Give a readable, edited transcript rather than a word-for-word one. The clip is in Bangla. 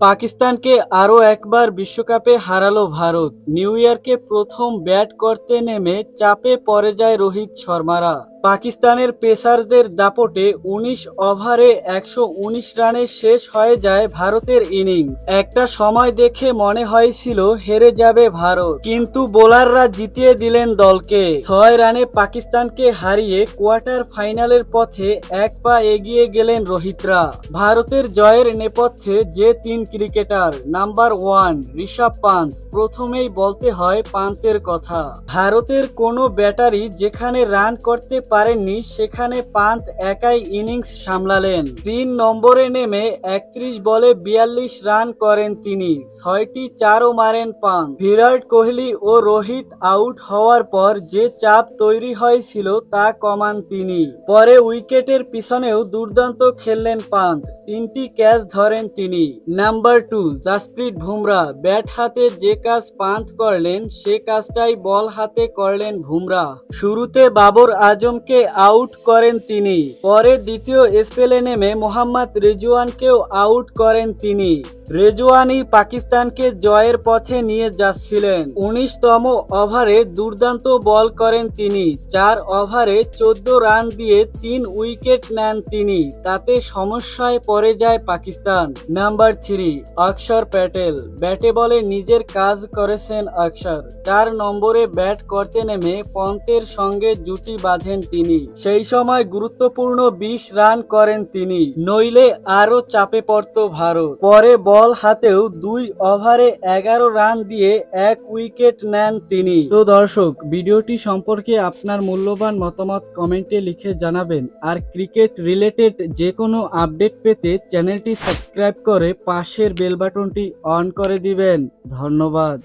পাকিস্তানকে আরও একবার বিশ্বকাপে হারালো ভারত। নিউ ইয়র্কে প্রথম ব্যাট করতে নেমে চাপে পড়ে যায় রোহিত শর্মারা। পাকিস্তানের পেসারদের দাপটে ১৯ ওভারে ১১৯ রানে শেষ হয়ে যায় ভারতের ইনিংস। একটা সময় দেখে মনে হয়েছিল হেরে যাবে ভারত, কিন্তু বোলাররা জিতিয়ে দিলেন দলকে। ৬ রানে পাকিস্তানকে হারিয়ে কোয়ার্টার ফাইনালের পথে এক পা এগিয়ে গেলেন রোহিতরা। ভারতের জয়ের নেপথ্যে যে ৩ ক্রিকেটার, নাম্বার 1 ঋষভ পান্ত। প্রথমেই বলতে হয় পান্তের কথা। ভারতের কোনো ব্যাটারি যেখানে রান করতে পারেননি সেখানে পান্ত একাই ইনিংস সামলালেন। ৩ নম্বরে নেমে ৩১ বলে ৪২ রান করেন তিনি। ৬টি চারও মারেন পান্ত। বিরাট কোহলি ও রোহিত আউট হওয়ার পর যে চাপ তৈরি হয়েছিল তা কমান তিনি। পরে উইকেটের পিছনেও দুর্দান্ত খেললেন পান্ত। ৩টি ক্যাচ ধরেন তিনি। নাম্বার 2 জাসপ্রীত বুমরাহ। ব্যাট হাতে যে কাজ পান্ত করলেন সে কাজটাই বল হাতে করলেন বুমরাহ। শুরুতে বাবর আজমকে আউট করেন তিনি। পরে দ্বিতীয় স্পেলে নেমে মোহাম্মদ রিজওয়ানকেও আউট করেন তিনি। রেজওয়ানই পাকিস্তানকে জয়ের পথে নিয়ে যাচ্ছিলেন। ১৯তম ওভারে দুর্দান্ত বল করেন তিনি। ৪ ওভারে ১৪ রান দিয়ে ৩ উইকেট নেন তিনি। তাতে সমস্যায় পড়ে যায় পাকিস্তান। নাম্বার 3 অক্ষর প্যাটেল। ব্যাটে বলে নিজের কাজ করেছেন অক্ষর। ৪ নম্বরে ব্যাট করতে নেমে পন্তের সঙ্গে জুটি বাঁধেন তিনি। সেই সময় গুরুত্বপূর্ণ ২০ রান করেন তিনি, নইলে আরও চাপে পড়ত ভারত। পরে বল হাতেও ২ ওভারে ১১ রান দিয়ে ১ উইকেট নেন তিনি। তো দর্শক, ভিডিওটি সম্পর্কে আপনার মূল্যবান মতামত কমেন্টে লিখে জানাবেন। আর ক্রিকেট রিলেটেড যে কোনো আপডেট পেতে চ্যানেলটি সাবস্ক্রাইব করে পাশের বেল বাটনটি অন করে দিবেন। ধন্যবাদ।